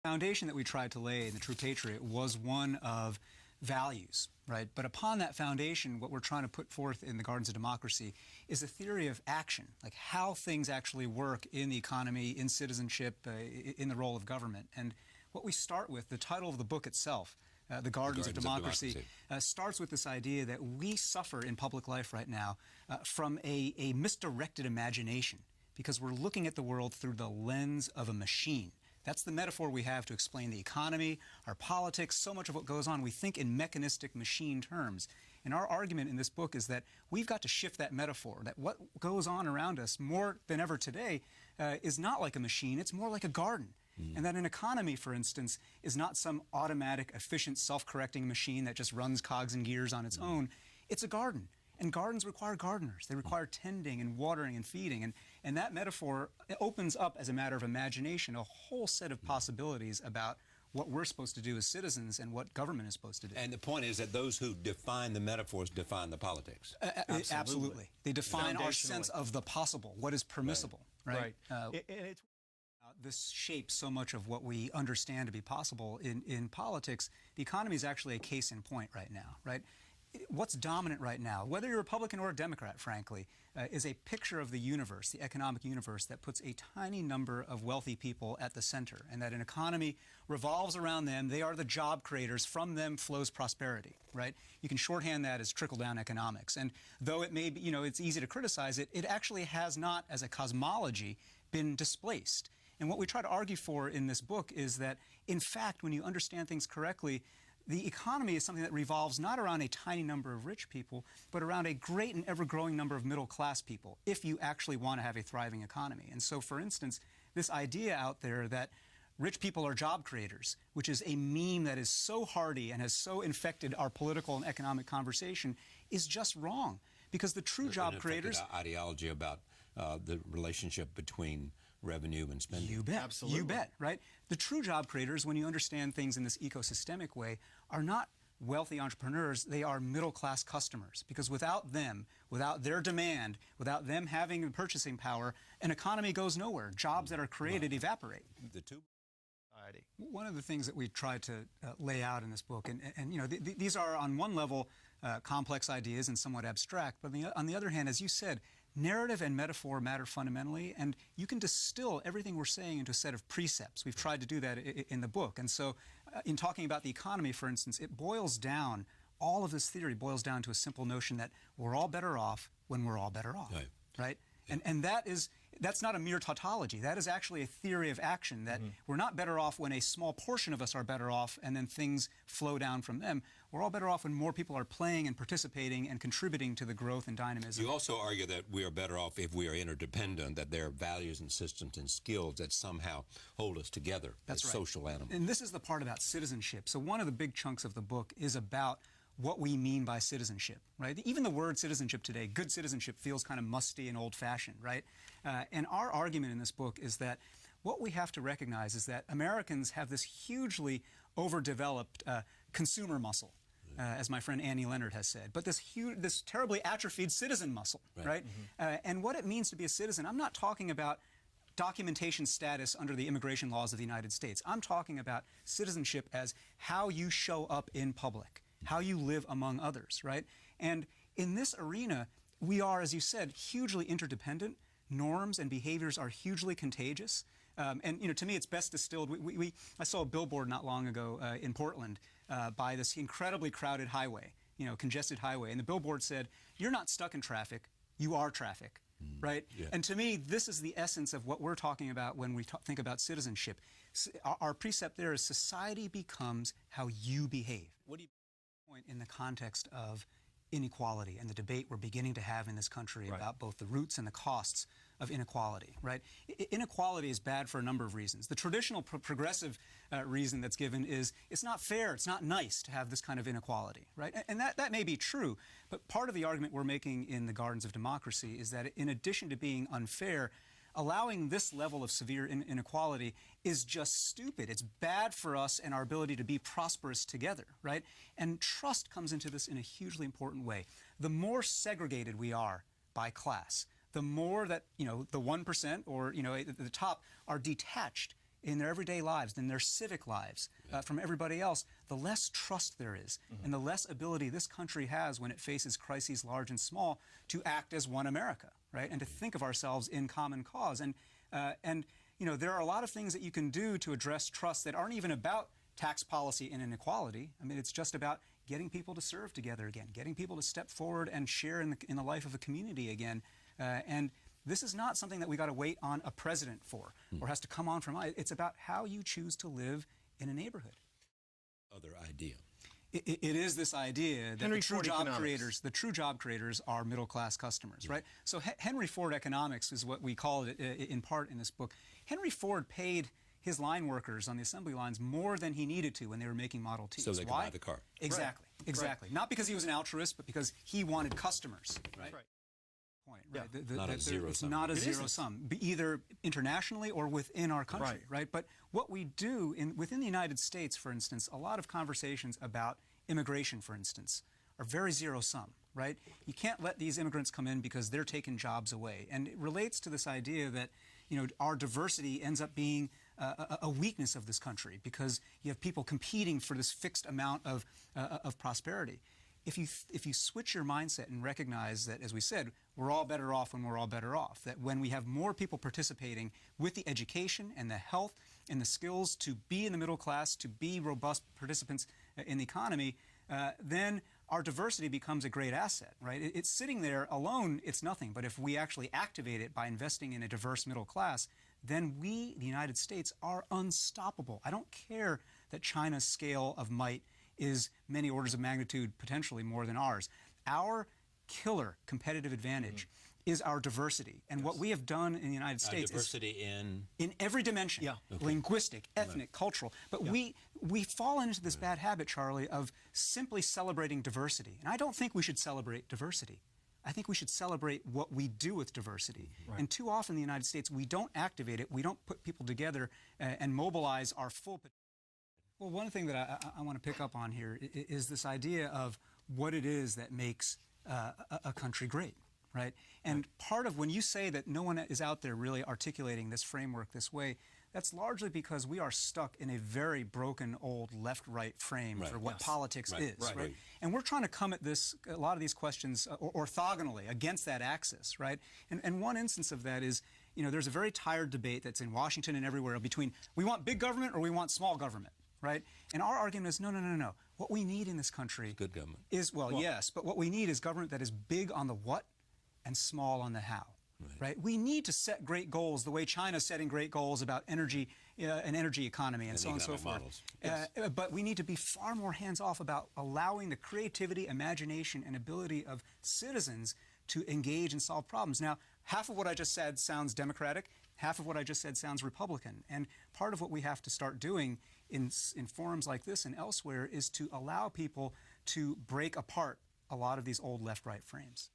foundation that we tried to lay in the True Patriot was one of values, right? But upon that foundation, what we're trying to put forth in the Gardens of Democracy is a theory of action, like how things actually work in the economy, in citizenship, in the role of government. And what we start with, the title of the book itself, the Gardens of Democracy, starts with this idea that we suffer in public life right now from a misdirected imagination, because we're looking at the world through the lens of a machine. That's the metaphor we have to explain the economy, our politics, so much of what goes on. We think in mechanistic machine terms. And our argument in this book is that we've got to shift that metaphor, that what goes on around us more than ever today is not like a machine, it's more like a garden. And that an economy, for instance, is not some automatic, efficient, self-correcting machine that just runs cogs and gears on its own. It's a garden. And gardens require gardeners. They require tending and watering and feeding. And that metaphor opens up, as a matter of imagination, a whole set of possibilities about what we're supposed to do as citizens and what government is supposed to do. And the point is that those who define the metaphors define the politics. Absolutely. They define our sense of the possible, what is permissible. Right. This shapes so much of what we understand to be possible in politics. The economy is actually a case in point right now, right? What's dominant right now, whether you're Republican or a Democrat, frankly, is a picture of the universe, the economic universe, that puts a tiny number of wealthy people at the center, and that an economy revolves around them. They are the job creators. From them flows prosperity, right? You can shorthand that as trickle-down economics. And though it may be, it's easy to criticize it, it actually has not, as a cosmology, been displaced. And what we try to argue for in this book is that, in fact, when you understand things correctly, the economy is something that revolves not around a tiny number of rich people, but around a great and ever-growing number of middle-class people, if you actually want to have a thriving economy. And so, for instance, this idea out there that rich people are job creators, which is a meme that is so hardy and has so infected our political and economic conversation, is just wrong. Because the true job creators... ideology about the relationship between revenue and spending. You bet. Absolutely. You bet, right? The true job creators, when you understand things in this ecosystemic way, are not wealthy entrepreneurs, they are middle-class customers. Because without them, without their demand, without them having the purchasing power, an economy goes nowhere. Jobs that are created evaporate. The two. One of the things that we try to lay out in this book, and these are on one level complex ideas and somewhat abstract, but on the other hand, as you said, narrative and metaphor matter fundamentally, and you can distill everything we're saying into a set of precepts. We've tried to do that in the book. And so in talking about the economy, for instance, it boils down, all of this theory boils down to a simple notion that we're all better off when we're all better off, right? And that's not a mere tautology. That is actually a theory of action, that we're not better off when a small portion of us are better off and then things flow down from them. We're all better off when more people are playing and participating and contributing to the growth and dynamism. You also argue that we are better off if we are interdependent, that there are values and systems and skills that somehow hold us together as social animals. And this is the part about citizenship. So one of the big chunks of the book is about what we mean by citizenship, right? Even the word citizenship today, good citizenship, feels kind of musty and old-fashioned, right? And our argument in this book is that what we have to recognize is that Americans have this hugely overdeveloped consumer muscle, as my friend Annie Leonard has said, but this terribly atrophied citizen muscle, right? And what it means to be a citizen, I'm not talking about documentation status under the immigration laws of the United States. I'm talking about citizenship as how you show up in public, how you live among others, right? And in this arena, we are, as you said, hugely interdependent. Norms and behaviors are hugely contagious. And to me, it's best distilled. I saw a billboard not long ago in Portland by this incredibly crowded highway, congested highway. And the billboard said, "You're not stuck in traffic, you are traffic." Right? Yeah. And to me, this is the essence of what we're talking about when we think about citizenship. Our precept there is society becomes how you behave. What do you point in the context of inequality and the debate we're beginning to have in this country about both the roots and the costs of inequality, right? Inequality is bad for a number of reasons. The traditional progressive reason that's given is it's not fair, it's not nice to have this kind of inequality, right? And that may be true, but part of the argument we're making in the Gardens of Democracy is that in addition to being unfair, allowing this level of severe inequality is just stupid. It's bad for us and our ability to be prosperous together, right? And trust comes into this in a hugely important way. The more segregated we are by class. The more that, you know, the 1% or, you know, at the top are detached in their everyday lives, in their civic lives from everybody else, the less trust there is and the less ability this country has when it faces crises large and small to act as one America, right? And to think of ourselves in common cause. And you know, there are a lot of things that you can do to address trust that aren't even about tax policy and inequality. I mean, it's just about getting people to serve together again, getting people to step forward and share in the life of a community again. And this is not something that we got to wait on a president for or has to come on from. It's about how you choose to live in a neighborhood. Other idea. It is this idea that the true job creators are middle-class customers, right? So Henry Ford economics is what we call it in part in this book. Henry Ford paid his line workers on the assembly lines more than he needed to when they were making Model Ts. So they could buy the car. Exactly, right. exactly. Right. Not because he was an altruist, but because he wanted customers. Right. Point, right? Yeah. Not a zero it's sum. not a zero sum, either internationally or within our country, right? But what we do within the United States, for instance, a lot of conversations about immigration, for instance, are very zero sum, right? You can't let these immigrants come in because they're taking jobs away. And it relates to this idea that, you know, our diversity ends up being a weakness of this country because you have people competing for this fixed amount of prosperity. If you switch your mindset and recognize that, as we said, we're all better off when we're all better off, that when we have more people participating with the education and the health and the skills to be in the middle class, to be robust participants in the economy, then our diversity becomes a great asset, right? It's sitting there alone, it's nothing. But if we actually activate it by investing in a diverse middle class, then we, the United States, are unstoppable. I don't care that China's scale of might is many orders of magnitude potentially more than ours. Our killer competitive advantage is our diversity. And what we have done in the United States diversity is in every dimension, linguistic, ethnic, cultural. But we fall into this bad habit, Charlie, of simply celebrating diversity. And I don't think we should celebrate diversity. I think we should celebrate what we do with diversity. And too often in the United States, we don't activate it. We don't put people together and mobilize our full potential. Well, one thing that I want to pick up on here is this idea of what it is that makes a country great, right? And part of when you say that no one is out there really articulating this framework this way, that's largely because we are stuck in a very broken old left-right frame for what politics is, right? And we're trying to come at this, a lot of these questions orthogonally against that axis, right? And one instance of that is, you know, there's a very tired debate that's in Washington and everywhere between we want big government or we want small government. Right? And our argument is, no. What we need in this country good government is, well, yes, but what we need is government that is big on the what and small on the how. Right? We need to set great goals the way China's setting great goals about energy, an energy economy and so on and so forth. But we need to be far more hands-off about allowing the creativity, imagination, and ability of citizens to engage and solve problems. Now, half of what I just said sounds Democratic, half of what I just said sounds Republican. And part of what we have to start doing in forums like this and elsewhere is to allow people to break apart a lot of these old left-right frames.